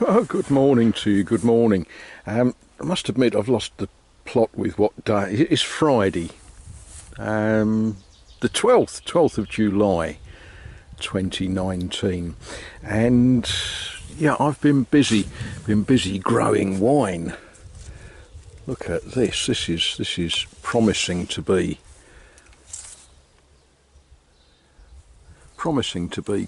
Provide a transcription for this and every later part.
Oh, good morning to you, good morning. I must admit I've lost the plot with what day. It's Friday, the 12th of July 2019, and yeah, I've been busy growing wine. Look at this, this is promising to be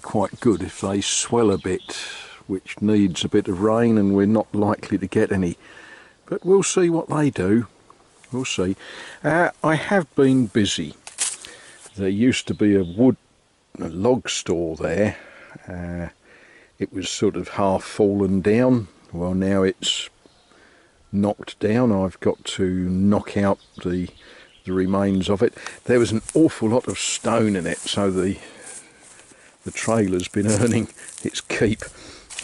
quite good if they swell a bit, which needs a bit of rain, and we're not likely to get any, but we'll see what they do. We'll see. I have been busy. There used to be a log store there. It was sort of half fallen down. Well, now it's knocked down. I've got to knock out the remains of it. There was an awful lot of stone in it, so the trailer's been earning its keep.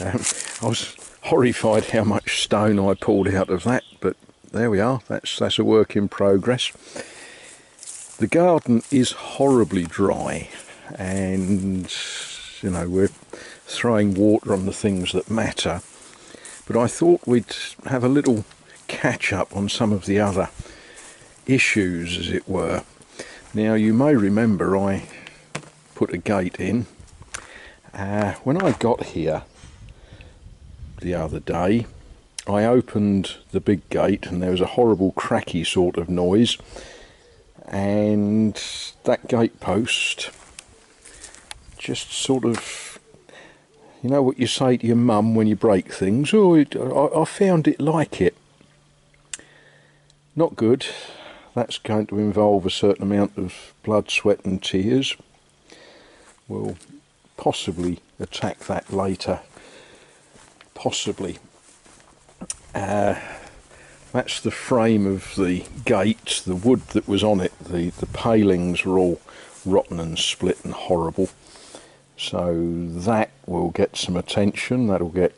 I was horrified how much stone I pulled out of that, but there we are. That's a work in progress. The garden is horribly dry, and you know, we're throwing water on the things that matter, but I thought we'd have a little catch up on some of the other issues, as it were. Now, you may remember I put a gate in. When I got here the other day, I opened the big gate and there was a horrible cracky sort of noise, and that gate post just sort of, you know what you say to your mum when you break things? Oh, I found it like it. Not good. That's going to involve a certain amount of blood, sweat and tears. We'll possibly attack that later. Possibly. That's the frame of the gate. The wood that was on it, the palings were all rotten and split and horrible. So that will get some attention. That'll get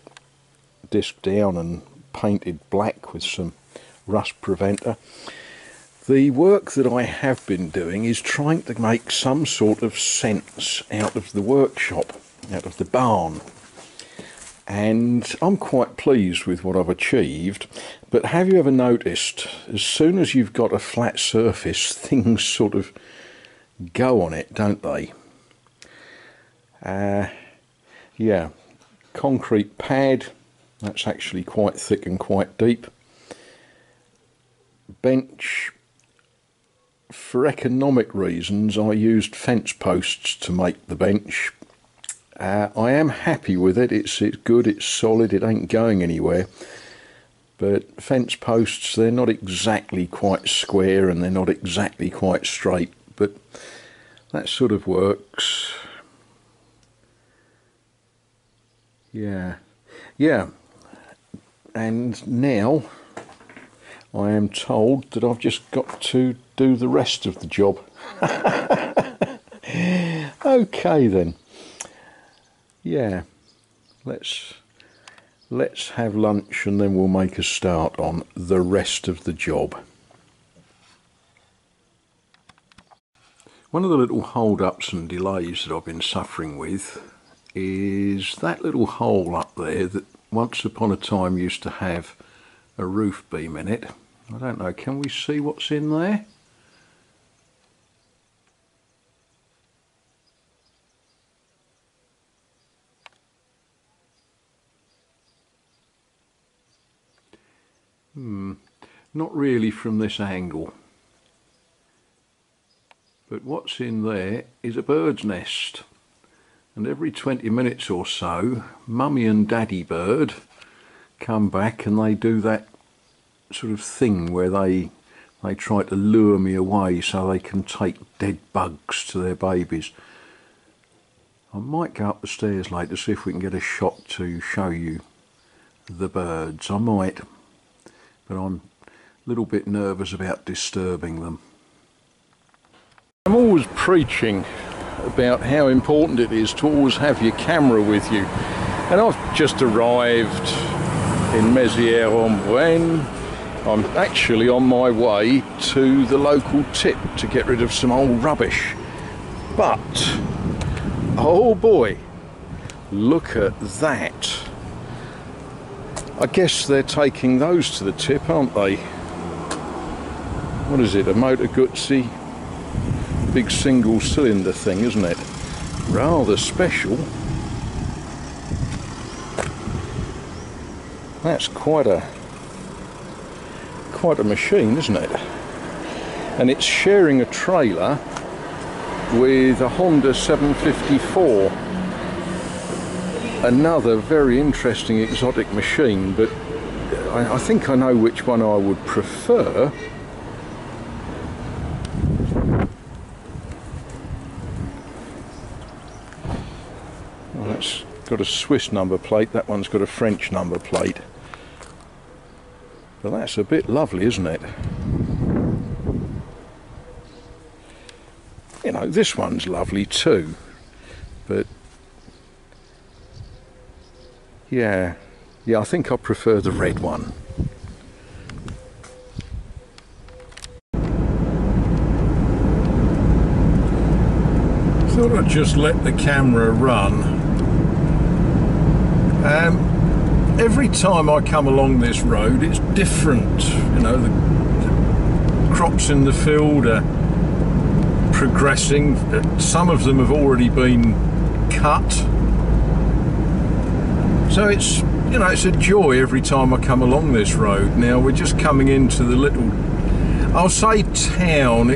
disked down and painted black with some rust preventer. The work that I have been doing is trying to make some sort of sense out of the workshop, out of the barn. And I'm quite pleased with what I've achieved, but have you ever noticed, as soon as you've got a flat surface, things sort of go on it, don't they? Yeah, concrete pad, that's actually quite thick and quite deep. Bench, for economic reasons I used fence posts to make the bench. I am happy with it. It's good, it's solid, it ain't going anywhere. But fence posts, they're not exactly quite square and they're not exactly quite straight, but that sort of works. Yeah, and now I am told that I've just got to do the rest of the job. Okay then. Yeah, let's have lunch and then we'll make a start on the rest of the job. One of the little hold-ups and delays that I've been suffering with is that little hole up there that once upon a time used to have a roof beam in it. I don't know, can we see what's in there? Not really from this angle. But what's in there is a bird's nest. And every 20 minutes or so, Mummy and Daddy bird come back and they do that sort of thing where they try to lure me away so they can take dead bugs to their babies. I might go up the stairs later to see if we can get a shot to show you the birds. I might, but I'm a little bit nervous about disturbing them. I'm always preaching about how important it is to always have your camera with you, and I've just arrived in Mezieres on Brenne. I'm actually on my way to the local tip to get rid of some old rubbish, but oh boy, look at that. I guess they're taking those to the tip, aren't they? What is it, a Motor Guzzi? Big single cylinder thing, isn't it? Rather special. That's quite a machine, isn't it? And it's sharing a trailer with a Honda 754. Another very interesting exotic machine, but I think I know which one I would prefer. Well, that's got a Swiss number plate, that one's got a French number plate. But that's a bit lovely, isn't it? You know, this one's lovely too, but yeah, I think I prefer the red one. Thought I'd just let the camera run. Every time I come along this road, it's different. You know, the crops in the field are progressing. Some of them have already been cut. So it's, you know, it's a joy every time I come along this road. Now we're just coming into the little, I'll say town,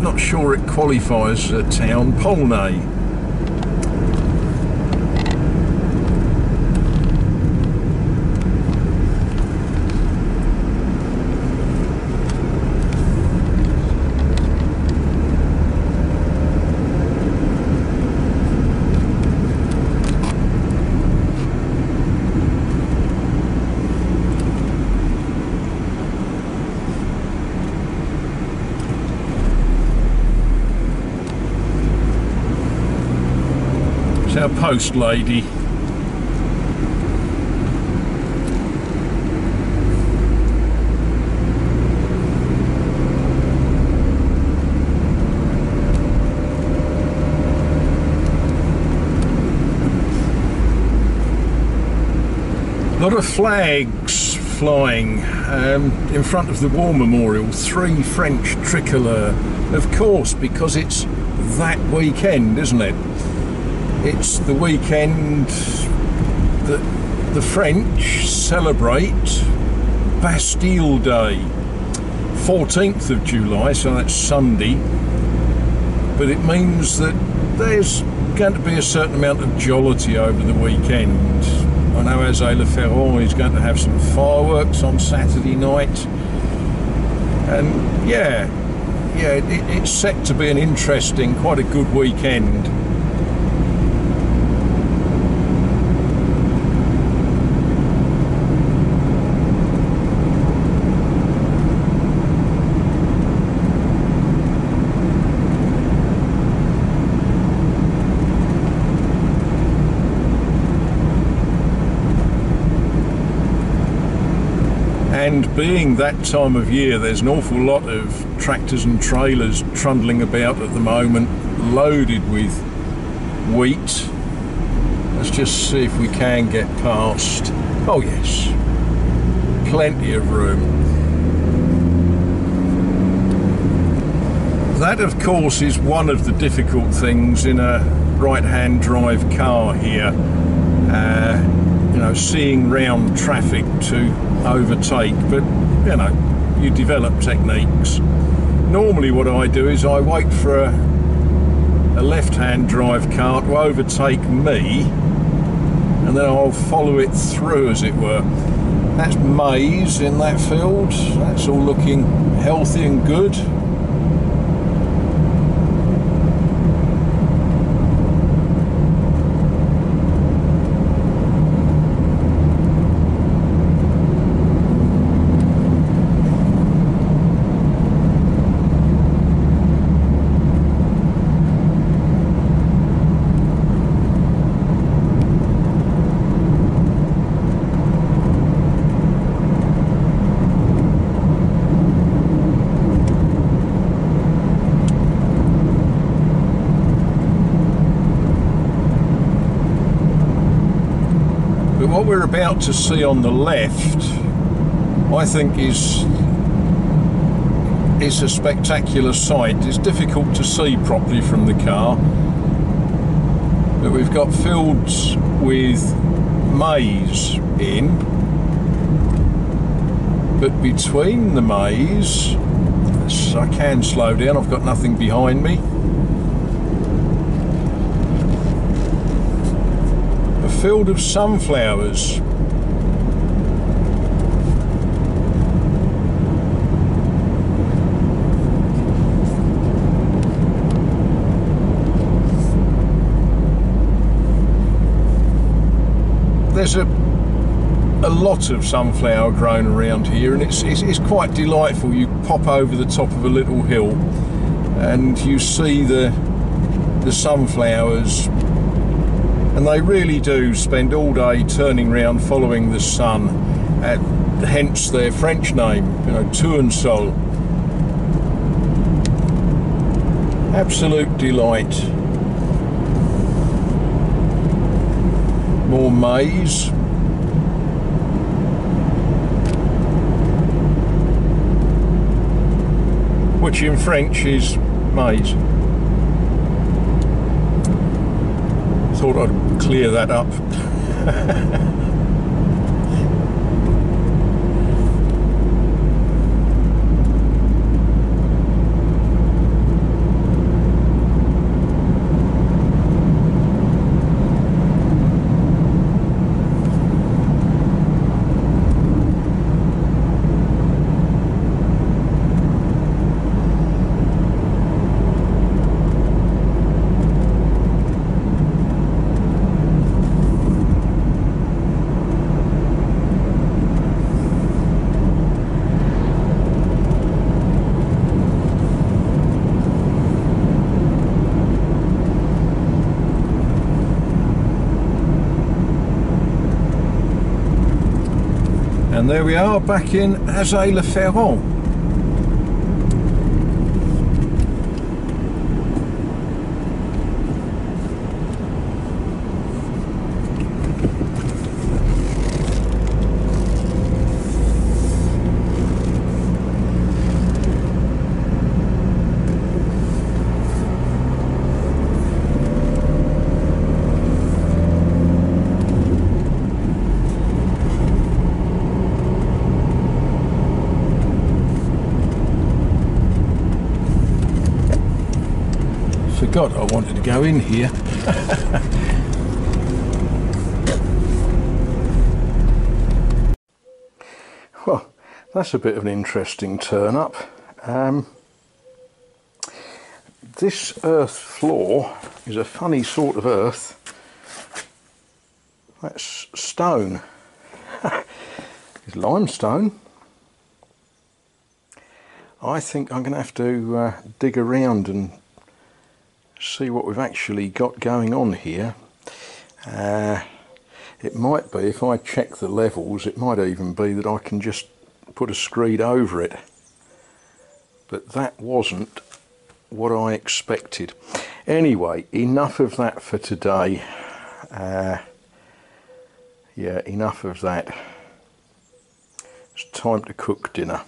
not sure it qualifies as a town, Polnay. Our post lady. A lot of flags flying in front of the War Memorial. 3 French tricolour, of course, because it's that weekend, isn't it? It's the weekend that the French celebrate Bastille Day, 14th of July, so that's Sunday. But it means that there's going to be a certain amount of jollity over the weekend. I know Azay Le Ferron is going to have some fireworks on Saturday night. And yeah, it's set to be an interesting, quite a good weekend. And being that time of year, there's an awful lot of tractors and trailers trundling about at the moment, loaded with wheat. Let's just see if we can get past. Oh yes, plenty of room. That, of course, is one of the difficult things in a right-hand drive car here. You know, seeing round traffic to overtake, but you know, you develop techniques. Normally what I do is I wait for a left-hand drive car to overtake me, and then I'll follow it through, as it were. That's maize in that field. That's all looking healthy and good. what we're about to see on the left, I think is a spectacular sight. It's difficult to see properly from the car, but we've got fields with maize in, but between the maize, I can slow down, I've got nothing behind me, a field of sunflowers. There's a lot of sunflower grown around here, and it's quite delightful. You pop over the top of a little hill and you see the sunflowers, and they really do spend all day turning round following the sun, hence their French name, you know, tournesol. Absolute delight. More maize. Which in French is maize. Thought I'd clear that up. And there we are, back in Azay-le-Ferron. God, I wanted to go in here. Well, that's a bit of an interesting turn up. This earth floor is a funny sort of earth. That's stone. It's limestone. I think I'm going to have to dig around and see what we've actually got going on here. It might be, if I check the levels, it might even be that I can just put a screed over it, but that wasn't what I expected. Anyway, enough of that for today. Yeah, enough of that. It's time to cook dinner.